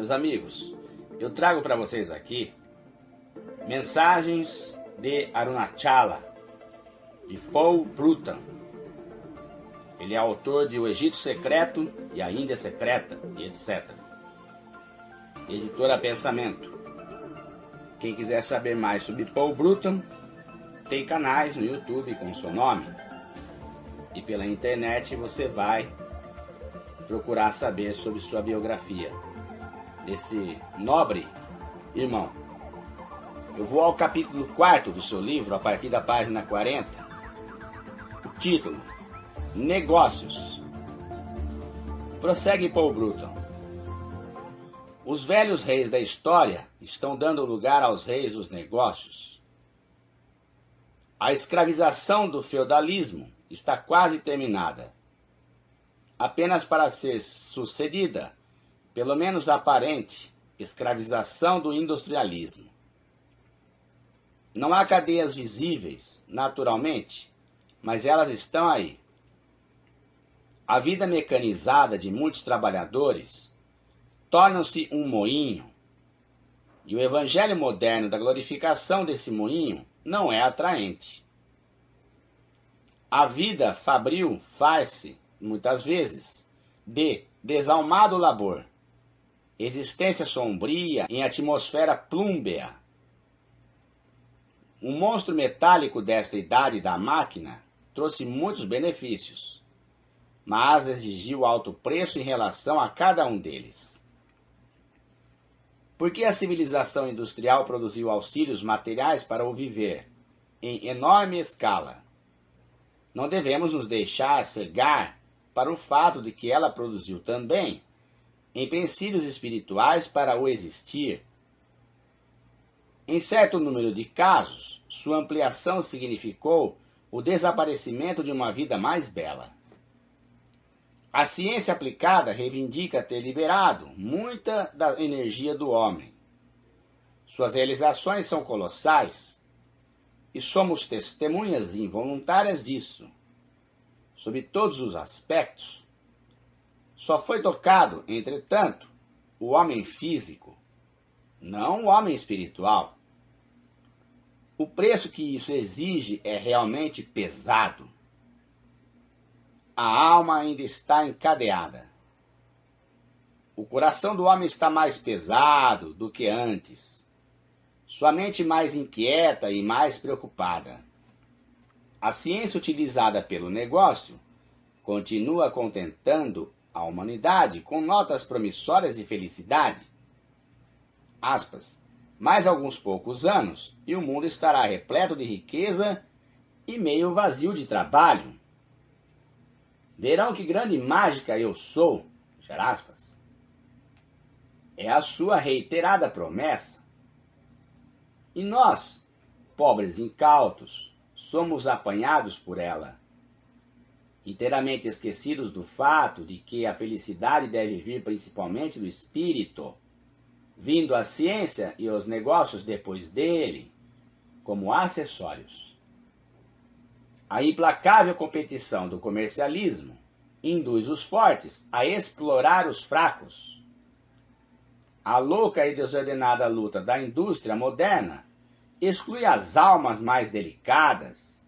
Meus amigos, eu trago para vocês aqui mensagens de Arunachala, de Paul Bruton. Ele é autor de O Egito Secreto e a Índia Secreta, e etc. Editora Pensamento. Quem quiser saber mais sobre Paul Bruton, tem canais no YouTube com seu nome. E pela internet você vai procurar saber sobre sua biografia desse nobre irmão. Eu vou ao capítulo 4 do seu livro, a partir da página 40. O título: Negócios. Prossegue Paul Bruton. Os velhos reis da história estão dando lugar aos reis dos negócios. A escravização do feudalismo está quase terminada. Apenas para ser sucedida, pelo menos aparente, escravização do industrialismo. Não há cadeias visíveis, naturalmente, mas elas estão aí. A vida mecanizada de muitos trabalhadores torna-se um moinho, e o evangelho moderno da glorificação desse moinho não é atraente. A vida fabril faz-se, muitas vezes, de desalmado labor, existência sombria em atmosfera plúmbea. O monstro metálico desta idade da máquina trouxe muitos benefícios, mas exigiu alto preço em relação a cada um deles. Porque a civilização industrial produziu auxílios materiais para o viver, em enorme escala. Não devemos nos deixar cegar para o fato de que ela produziu também empecilhos espirituais para o existir. Em certo número de casos, sua ampliação significou o desaparecimento de uma vida mais bela. A ciência aplicada reivindica ter liberado muita da energia do homem. Suas realizações são colossais e somos testemunhas involuntárias disso. Sob todos os aspectos, só foi tocado, entretanto, o homem físico, não o homem espiritual. O preço que isso exige é realmente pesado. A alma ainda está encadeada. O coração do homem está mais pesado do que antes. Sua mente mais inquieta e mais preocupada. A ciência utilizada pelo negócio continua contentando a humanidade com notas promissórias de felicidade. Aspas. Mais alguns poucos anos e o mundo estará repleto de riqueza e meio vazio de trabalho. Verão que grande mágica eu sou, aspas. É a sua reiterada promessa. E nós, pobres incautos, somos apanhados por ela, inteiramente esquecidos do fato de que a felicidade deve vir principalmente do espírito, vindo a ciência e os negócios depois dele, como acessórios. A implacável competição do comercialismo induz os fortes a explorar os fracos. A louca e desordenada luta da indústria moderna exclui as almas mais delicadas,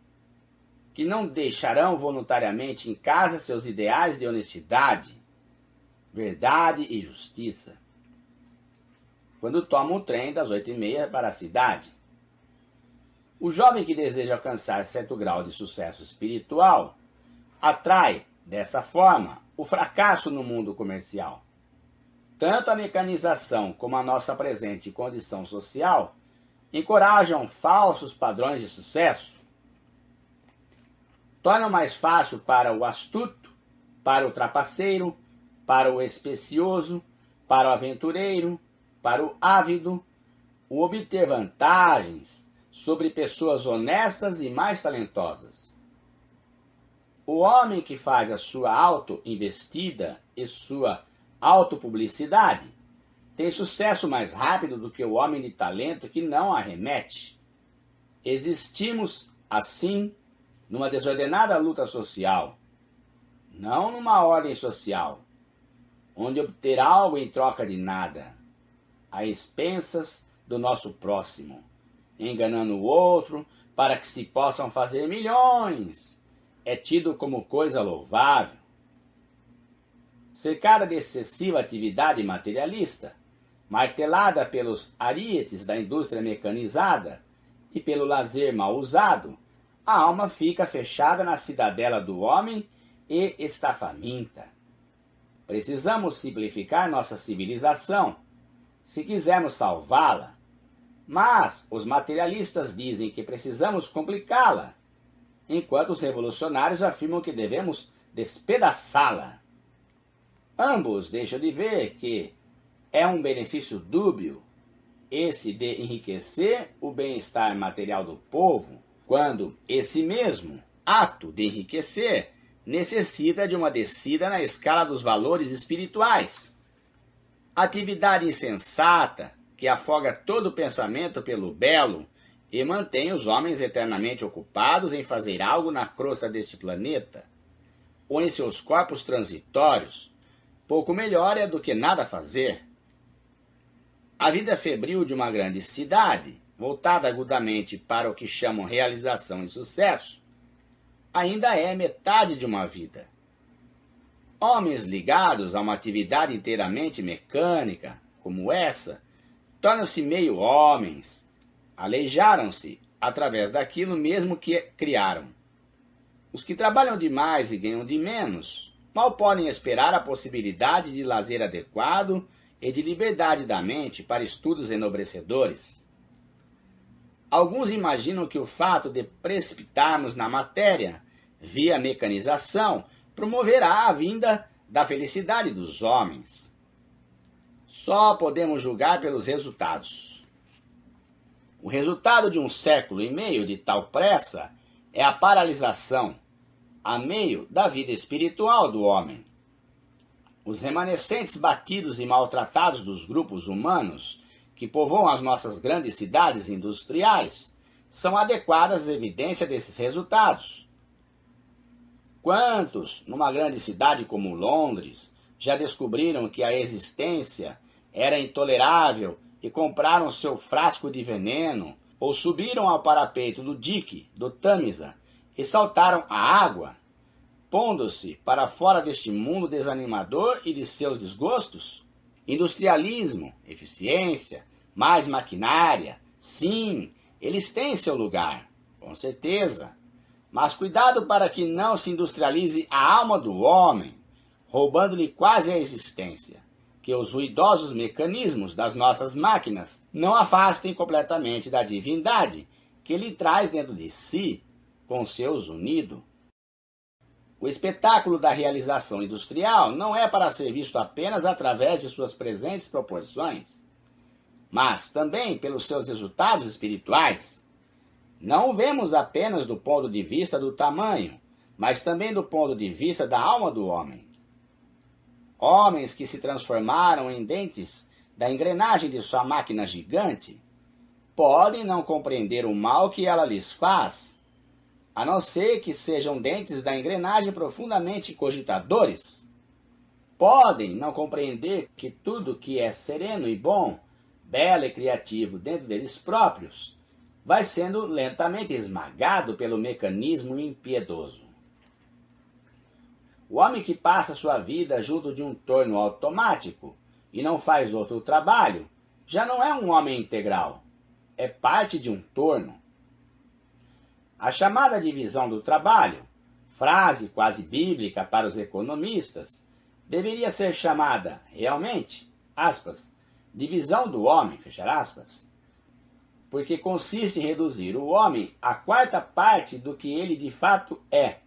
que não deixarão voluntariamente em casa seus ideais de honestidade, verdade e justiça, quando toma o trem das 8h30 para a cidade. O jovem que deseja alcançar certo grau de sucesso espiritual atrai, dessa forma, o fracasso no mundo comercial. Tanto a mecanização como a nossa presente condição social encorajam falsos padrões de sucesso. Tornam mais fácil para o astuto, para o trapaceiro, para o especioso, para o aventureiro, para o ávido, o obter vantagens sobre pessoas honestas e mais talentosas. O homem que faz a sua auto-investida e sua autopublicidade tem sucesso mais rápido do que o homem de talento que não arremete. Existimos, assim, numa desordenada luta social, não numa ordem social, onde obter algo em troca de nada. a expensas do nosso próximo, enganando o outro para que se possam fazer milhões. É tido como coisa louvável. Cercada de excessiva atividade materialista, martelada pelos arietes da indústria mecanizada e pelo lazer mal usado, a alma fica fechada na cidadela do homem e está faminta. Precisamos simplificar nossa civilização, se quisermos salvá-la. Mas os materialistas dizem que precisamos complicá-la, enquanto os revolucionários afirmam que devemos despedaçá-la. Ambos deixam de ver que é um benefício dúbio esse de enriquecer o bem-estar material do povo, quando esse mesmo ato de enriquecer necessita de uma descida na escala dos valores espirituais. Atividade insensata que afoga todo o pensamento pelo belo e mantém os homens eternamente ocupados em fazer algo na crosta deste planeta, ou em seus corpos transitórios, pouco melhor é do que nada fazer. A vida febril de uma grande cidade, voltada agudamente para o que chamam realização e sucesso, ainda é metade de uma vida. Homens ligados a uma atividade inteiramente mecânica, como essa, tornam-se meio homens, aleijaram-se através daquilo mesmo que criaram. Os que trabalham demais e ganham de menos, mal podem esperar a possibilidade de lazer adequado e de liberdade da mente para estudos enobrecedores. Alguns imaginam que o fato de precipitarmos na matéria, via mecanização, promoverá a vinda da felicidade dos homens. Só podemos julgar pelos resultados. O resultado de um século e meio de tal pressa é a paralisação, a meio da vida espiritual do homem. Os remanescentes batidos e maltratados dos grupos humanos que povoam as nossas grandes cidades industriais são adequadas evidências desses resultados. Quantos, numa grande cidade como Londres, já descobriram que a existência era intolerável e compraram seu frasco de veneno, ou subiram ao parapeito do dique, do Tâmisa, e saltaram a água, pondo-se para fora deste mundo desanimador e de seus desgostos? Industrialismo, eficiência, mais maquinária, sim, eles têm seu lugar, com certeza. Mas cuidado para que não se industrialize a alma do homem, roubando-lhe quase a existência, que os ruidosos mecanismos das nossas máquinas não afastem completamente da divindade que ele traz dentro de si, com seus unidos. O espetáculo da realização industrial não é para ser visto apenas através de suas presentes proporções, mas também pelos seus resultados espirituais. Não o vemos apenas do ponto de vista do tamanho, mas também do ponto de vista da alma do homem. Homens que se transformaram em dentes da engrenagem de sua máquina gigante podem não compreender o mal que ela lhes faz, a não ser que sejam dentes da engrenagem profundamente cogitadores. Podem não compreender que tudo que é sereno e bom, belo e criativo dentro deles próprios, vai sendo lentamente esmagado pelo mecanismo impiedoso. O homem que passa sua vida junto de um torno automático e não faz outro trabalho, já não é um homem integral, é parte de um torno. A chamada divisão do trabalho, frase quase bíblica para os economistas, deveria ser chamada, realmente, aspas, divisão do homem, fechar aspas, porque consiste em reduzir o homem à quarta parte do que ele de fato é.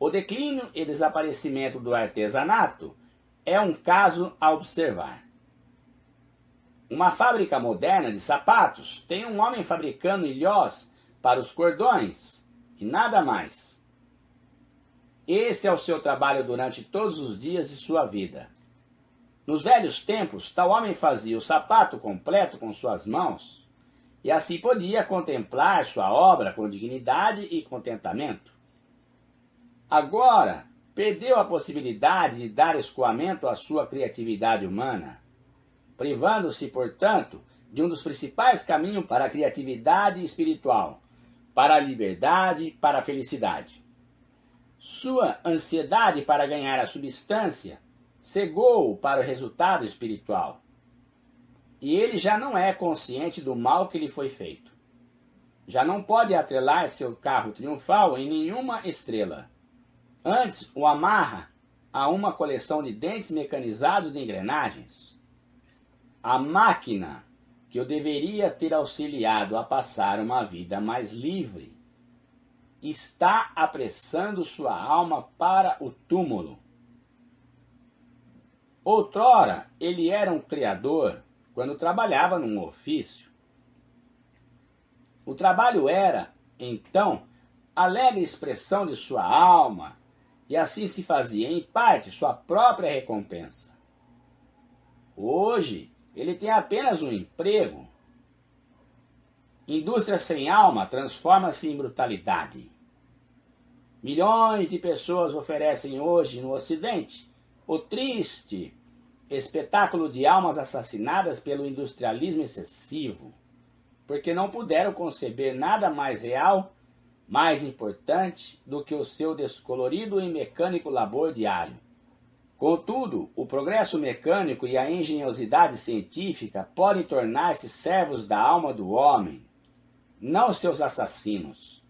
O declínio e desaparecimento do artesanato é um caso a observar. Uma fábrica moderna de sapatos tem um homem fabricando ilhós para os cordões e nada mais. Esse é o seu trabalho durante todos os dias de sua vida. Nos velhos tempos, tal homem fazia o sapato completo com suas mãos e assim podia contemplar sua obra com dignidade e contentamento. Agora, perdeu a possibilidade de dar escoamento à sua criatividade humana. privando-se, portanto, de um dos principais caminhos para a criatividade espiritual, para a liberdade, para a felicidade. Sua ansiedade para ganhar a substância cegou-o para o resultado espiritual. E ele já não é consciente do mal que lhe foi feito. Já não pode atrelar seu carro triunfal em nenhuma estrela. Antes o amarra a uma coleção de dentes mecanizados de engrenagens. A máquina que o deveria ter auxiliado a passar uma vida mais livre está apressando sua alma para o túmulo. Outrora ele era um criador quando trabalhava num ofício. O trabalho era, então, alegre expressão de sua alma, e assim se fazia, em parte, sua própria recompensa. Hoje, ele tem apenas um emprego. Indústria sem alma transforma-se em brutalidade. Milhões de pessoas oferecem hoje no Ocidente o triste espetáculo de almas assassinadas pelo industrialismo excessivo, porque não puderam conceber nada mais real, mais importante do que o seu descolorido e mecânico labor diário. Contudo, o progresso mecânico e a engenhosidade científica podem tornar-se servos da alma do homem, não seus assassinos.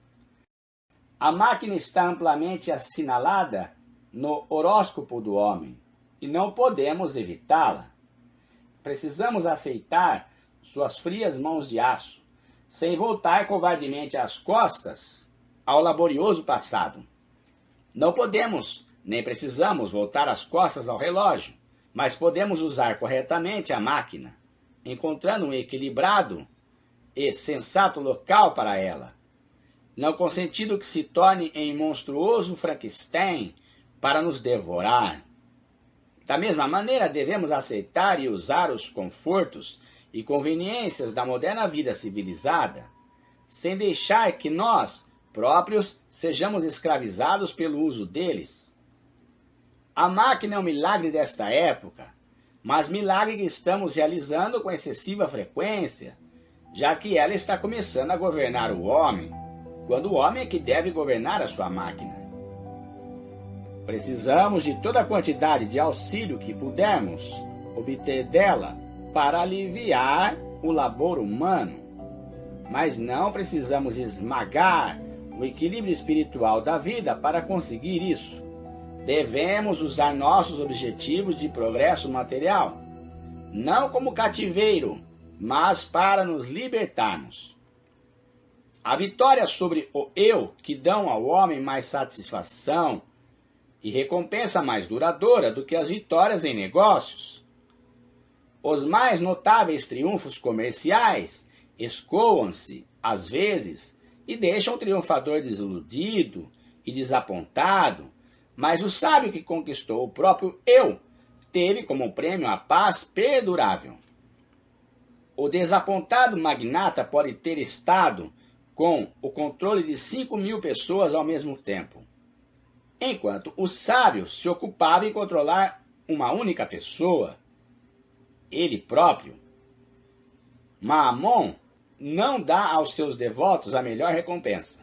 A máquina está amplamente assinalada no horóscopo do homem, e não podemos evitá-la. Precisamos aceitar suas frias mãos de aço, sem voltar covardemente as costas ao laborioso passado. Não podemos, nem precisamos voltar as costas ao relógio, mas podemos usar corretamente a máquina, encontrando um equilibrado e sensato local para ela, não consentindo que se torne em monstruoso Frankenstein para nos devorar. Da mesma maneira, devemos aceitar e usar os confortos e conveniências da moderna vida civilizada, sem deixar que nós próprios sejamos escravizados pelo uso deles. A máquina é um milagre desta época, mas milagre que estamos realizando com excessiva frequência, já que ela está começando a governar o homem, quando o homem é que deve governar a sua máquina. Precisamos de toda a quantidade de auxílio que pudermos obter dela para aliviar o labor humano, mas não precisamos esmagar o equilíbrio espiritual da vida para conseguir isso. Devemos usar nossos objetivos de progresso material, não como cativeiro, mas para nos libertarmos. A vitória sobre o eu que dão ao homem mais satisfação e recompensa mais duradoura do que as vitórias em negócios. Os mais notáveis triunfos comerciais escoam-se, às vezes, e deixam o triunfador desiludido e desapontado, mas o sábio que conquistou o próprio eu teve como prêmio a paz perdurável. O desapontado magnata pode ter estado com o controle de 5.000 pessoas ao mesmo tempo, enquanto o sábio se ocupava em controlar uma única pessoa, ele próprio. Maamon não dá aos seus devotos a melhor recompensa.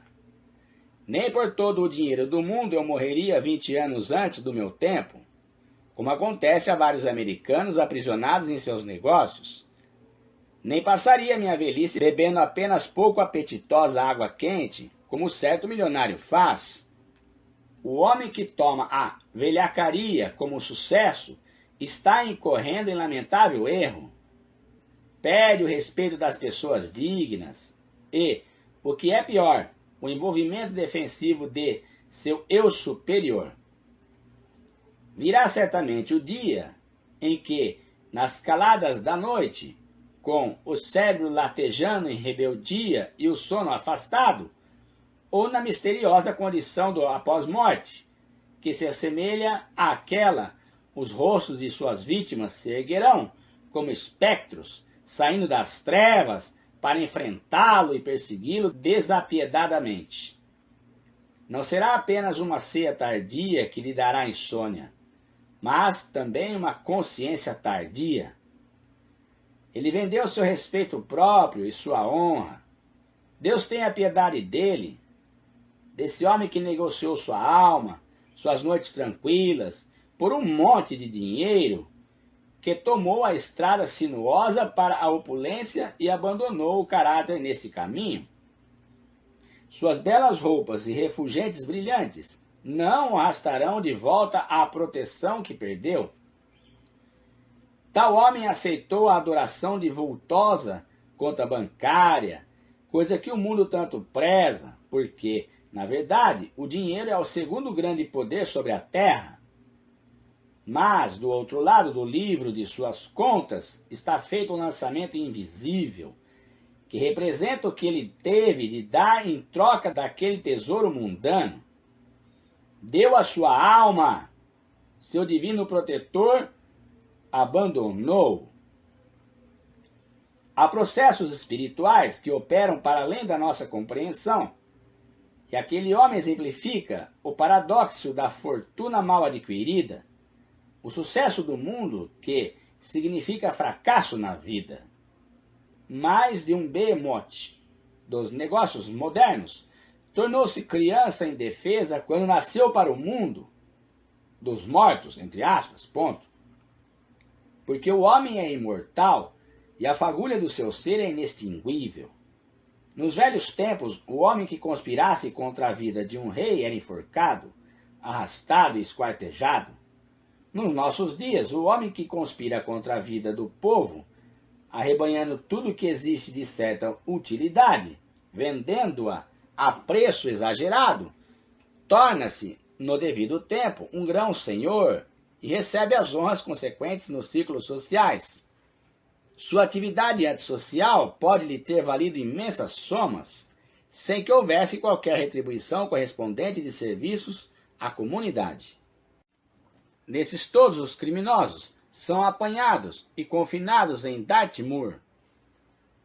Nem por todo o dinheiro do mundo eu morreria 20 anos antes do meu tempo, como acontece a vários americanos aprisionados em seus negócios. Nem passaria minha velhice bebendo apenas pouco apetitosa água quente, como certo milionário faz. O homem que toma a velhacaria como sucesso está incorrendo em lamentável erro. Perde o respeito das pessoas dignas e, o que é pior, o envolvimento defensivo de seu eu superior. Virá certamente o dia em que, nas caladas da noite, com o cérebro latejando em rebeldia e o sono afastado, ou na misteriosa condição do após-morte, que se assemelha àquela, os rostos de suas vítimas se erguerão como espectros, saindo das trevas para enfrentá-lo e persegui-lo desapiedadamente. Não será apenas uma ceia tardia que lhe dará insônia, mas também uma consciência tardia. Ele vendeu seu respeito próprio e sua honra. Deus tenha piedade dele, desse homem que negociou sua alma, suas noites tranquilas, por um monte de dinheiro, que tomou a estrada sinuosa para a opulência e abandonou o caráter nesse caminho. Suas belas roupas e refulgentes brilhantes não o arrastarão de volta à proteção que perdeu. Tal homem aceitou a adoração de vultosa conta bancária, coisa que o mundo tanto preza, porque, na verdade, o dinheiro é o segundo grande poder sobre a terra. Mas, do outro lado do livro de suas contas, está feito um lançamento invisível, que representa o que ele teve de dar em troca daquele tesouro mundano. Deu a sua alma, seu divino protetor abandonou. Há processos espirituais que operam para além da nossa compreensão, e aquele homem exemplifica o paradoxo da fortuna mal adquirida, o sucesso do mundo que significa fracasso na vida. Mais de um behemoth dos negócios modernos, tornou-se criança indefesa quando nasceu para o mundo dos mortos, entre aspas, ponto. Porque o homem é imortal e a fagulha do seu ser é inextinguível. Nos velhos tempos, o homem que conspirasse contra a vida de um rei era enforcado, arrastado e esquartejado. Nos nossos dias, o homem que conspira contra a vida do povo, arrebanhando tudo que existe de certa utilidade, vendendo-a a preço exagerado, torna-se, no devido tempo, um grão-senhor e recebe as honras consequentes nos ciclos sociais. Sua atividade antissocial pode lhe ter valido imensas somas, sem que houvesse qualquer retribuição correspondente de serviços à comunidade. Nesses todos os criminosos são apanhados e confinados em Dartmoor.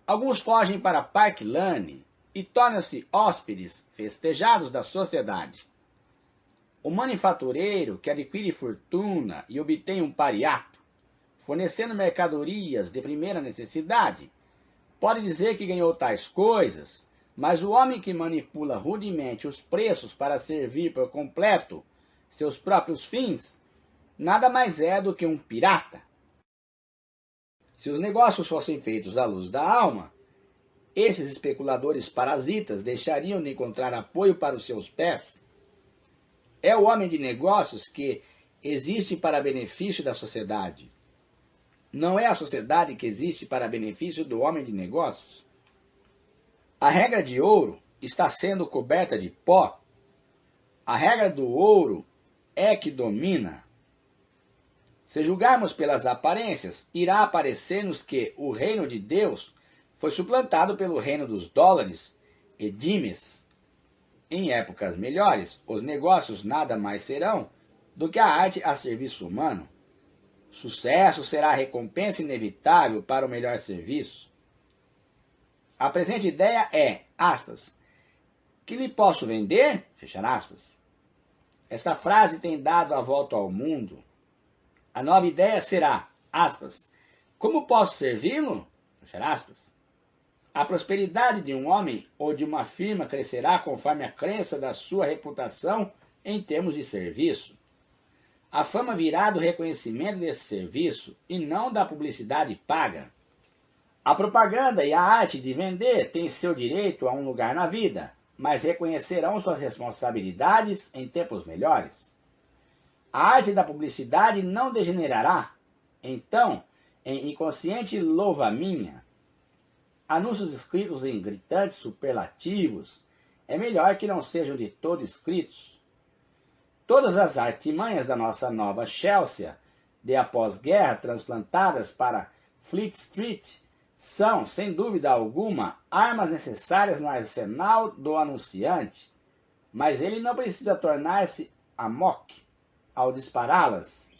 Alguns fogem para Park Lane e tornam-se hóspedes festejados da sociedade. O manufatureiro que adquire fortuna e obtém um pariato, fornecendo mercadorias de primeira necessidade, pode dizer que ganhou tais coisas, mas o homem que manipula rudemente os preços para servir por completo seus próprios fins, nada mais é do que um pirata. Se os negócios fossem feitos à luz da alma, esses especuladores parasitas deixariam de encontrar apoio para os seus pés. É o homem de negócios que existe para benefício da sociedade. Não é a sociedade que existe para benefício do homem de negócios. A regra de ouro está sendo coberta de pó. A regra do ouro é que domina. Se julgarmos pelas aparências, irá aparecer-nos que o reino de Deus foi suplantado pelo reino dos dólares e dimes. Em épocas melhores, os negócios nada mais serão do que a arte a serviço humano. Sucesso será a recompensa inevitável para o melhor serviço. A presente ideia é, aspas, que lhe posso vender? Fechar aspas. Esta frase tem dado a volta ao mundo. A nova ideia será, aspas, como posso servi-lo? Fechar aspas. A prosperidade de um homem ou de uma firma crescerá conforme a crença da sua reputação em termos de serviço. A fama virá do reconhecimento desse serviço e não da publicidade paga. A propaganda e a arte de vender têm seu direito a um lugar na vida, mas reconhecerão suas responsabilidades em tempos melhores. A arte da publicidade não degenerará, então, em inconsciente louva-minha. Anúncios escritos em gritantes superlativos é melhor que não sejam de todo escritos. Todas as artimanhas da nossa nova Chelsea, de após-guerra transplantadas para Fleet Street, são, sem dúvida alguma, armas necessárias no arsenal do anunciante, mas ele não precisa tornar-se amok ao dispará-las.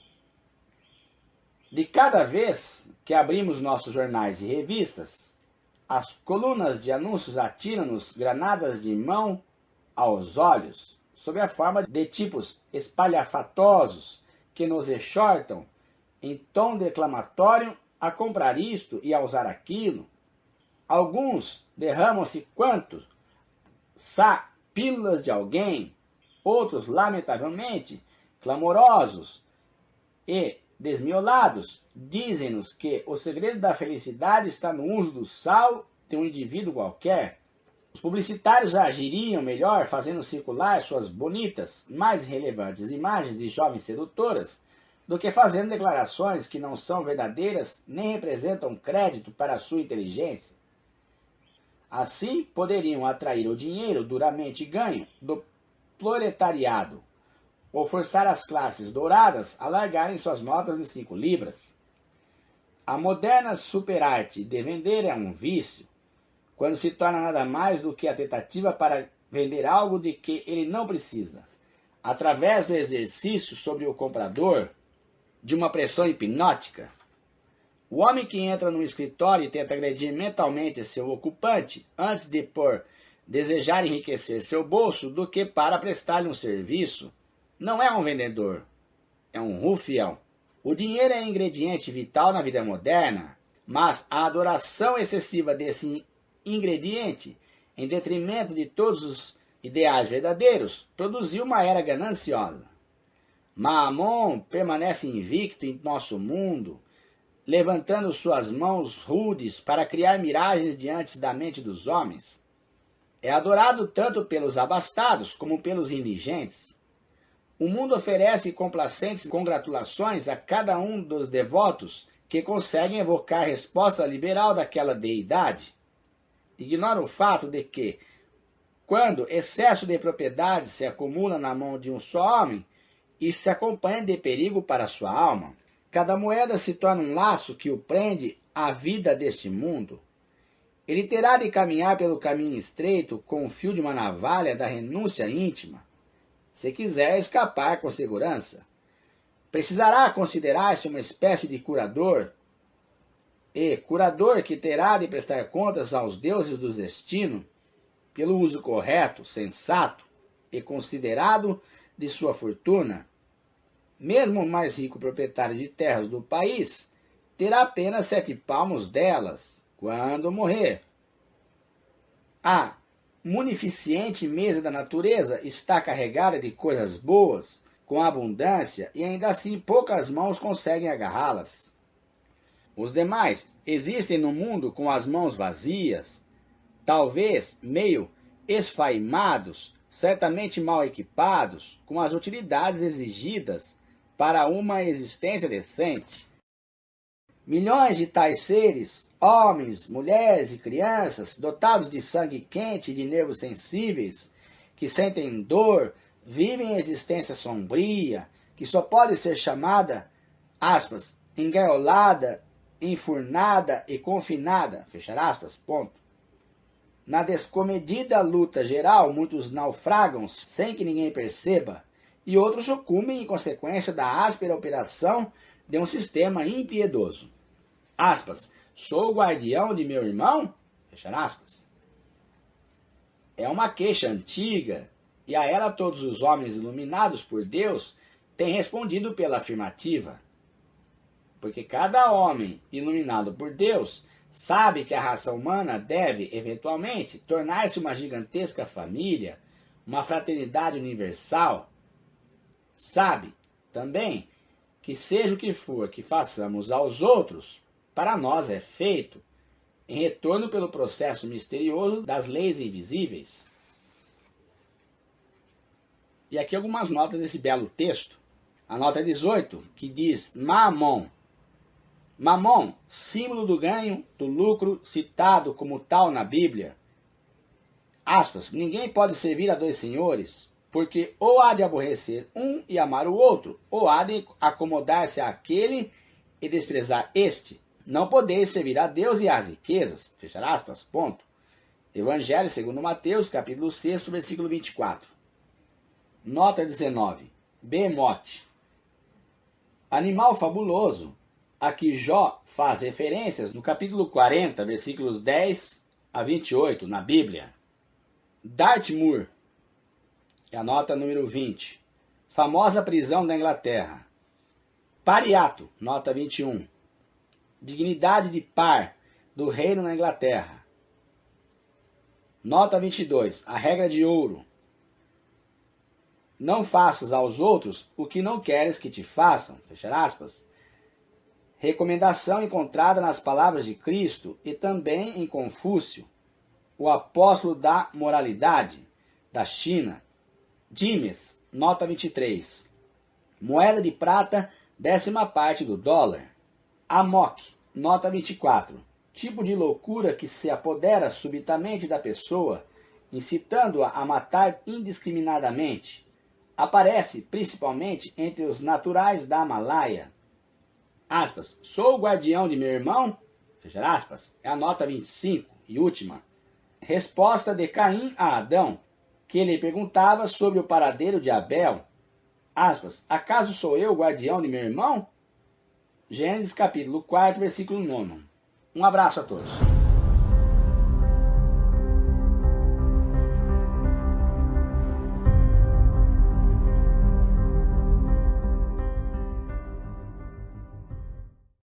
De cada vez que abrimos nossos jornais e revistas, as colunas de anúncios atiram-nos granadas de mão aos olhos, sob a forma de tipos espalhafatosos que nos exortam, em tom declamatório, a comprar isto e a usar aquilo. Alguns derramam-se quanto pílulas de alguém, outros, lamentavelmente, clamorosos e desmiolados, dizem-nos que o segredo da felicidade está no uso do sal de um indivíduo qualquer. Os publicitários agiriam melhor fazendo circular suas bonitas, mais relevantes imagens de jovens sedutoras, do que fazendo declarações que não são verdadeiras nem representam crédito para a sua inteligência. Assim, poderiam atrair o dinheiro duramente ganho do proletariado, ou forçar as classes douradas a largarem suas notas de 5 libras. A moderna superarte de vender é um vício, quando se torna nada mais do que a tentativa para vender algo de que ele não precisa, através do exercício sobre o comprador de uma pressão hipnótica. O homem que entra no escritório e tenta agredir mentalmente seu ocupante antes de por desejar enriquecer seu bolso do que para prestar-lhe um serviço, não é um vendedor, é um rufião. O dinheiro é ingrediente vital na vida moderna, mas a adoração excessiva desse ingrediente, em detrimento de todos os ideais verdadeiros, produziu uma era gananciosa. Maamon permanece invicto em nosso mundo, levantando suas mãos rudes para criar miragens diante da mente dos homens. É adorado tanto pelos abastados como pelos indigentes. O mundo oferece complacentes congratulações a cada um dos devotos que conseguem evocar a resposta liberal daquela deidade. Ignora o fato de que, quando excesso de propriedade se acumula na mão de um só homem, isso se acompanha de perigo para a sua alma. Cada moeda se torna um laço que o prende à vida deste mundo. Ele terá de caminhar pelo caminho estreito com o fio de uma navalha da renúncia íntima, se quiser escapar com segurança. Precisará considerar-se uma espécie de curador, e curador que terá de prestar contas aos deuses do destino pelo uso correto, sensato e considerado de sua fortuna. Mesmo o mais rico proprietário de terras do país terá apenas 7 palmos delas quando morrer. A munificente mesa da natureza está carregada de coisas boas, com abundância, e ainda assim poucas mãos conseguem agarrá-las. Os demais existem no mundo com as mãos vazias, talvez meio esfaimados, certamente mal equipados, com as utilidades exigidas para uma existência decente. Milhões de tais seres, homens, mulheres e crianças, dotados de sangue quente e de nervos sensíveis, que sentem dor, vivem existência sombria, que só pode ser chamada, aspas, engaiolada, enfurnada e confinada, fechar aspas, ponto. Na descomedida luta geral, muitos naufragam sem que ninguém perceba, e outros sucumbem em consequência da áspera operação de um sistema impiedoso. Aspas, sou o guardião de meu irmão? Fechar aspas. É uma queixa antiga, e a ela todos os homens iluminados por Deus têm respondido pela afirmativa. Porque cada homem iluminado por Deus sabe que a raça humana deve, eventualmente, tornar-se uma gigantesca família, uma fraternidade universal. Sabe, também, que seja o que for que façamos aos outros, para nós é feito, em retorno pelo processo misterioso das leis invisíveis. E aqui algumas notas desse belo texto. A nota 18, que diz Mamon. Mamon, símbolo do ganho, do lucro, citado como tal na Bíblia. Aspas, ninguém pode servir a 2 senhores, porque ou há de aborrecer um e amar o outro, ou há de acomodar-se àquele e desprezar este. Não podeis servir a Deus e às riquezas. Fechar aspas, ponto. Evangelho segundo Mateus, capítulo 6, versículo 24. Nota 19. Behemoth. Animal fabuloso, a que Jó faz referências no capítulo 40, versículos 10 a 28, na Bíblia. Dartmoor, é a nota número 20. Famosa prisão da Inglaterra. Pariato, nota 21. Dignidade de par do reino na Inglaterra. Nota 22. A regra de ouro. Não faças aos outros o que não queres que te façam. Fecha aspas. Recomendação encontrada nas palavras de Cristo e também em Confúcio, o apóstolo da moralidade da China. Dimes, nota 23. Moeda de prata, 10ª parte do dólar. Amok, nota 24. Tipo de loucura que se apodera subitamente da pessoa, incitando-a a matar indiscriminadamente. Aparece principalmente entre os naturais da Himalaia. Aspas, sou o guardião de meu irmão? Fecha aspas. É a nota 25 e última. Resposta de Caim a Adão, que lhe perguntava sobre o paradeiro de Abel. Aspas, acaso sou eu o guardião de meu irmão? Gênesis capítulo 4, versículo 9. Um abraço a todos.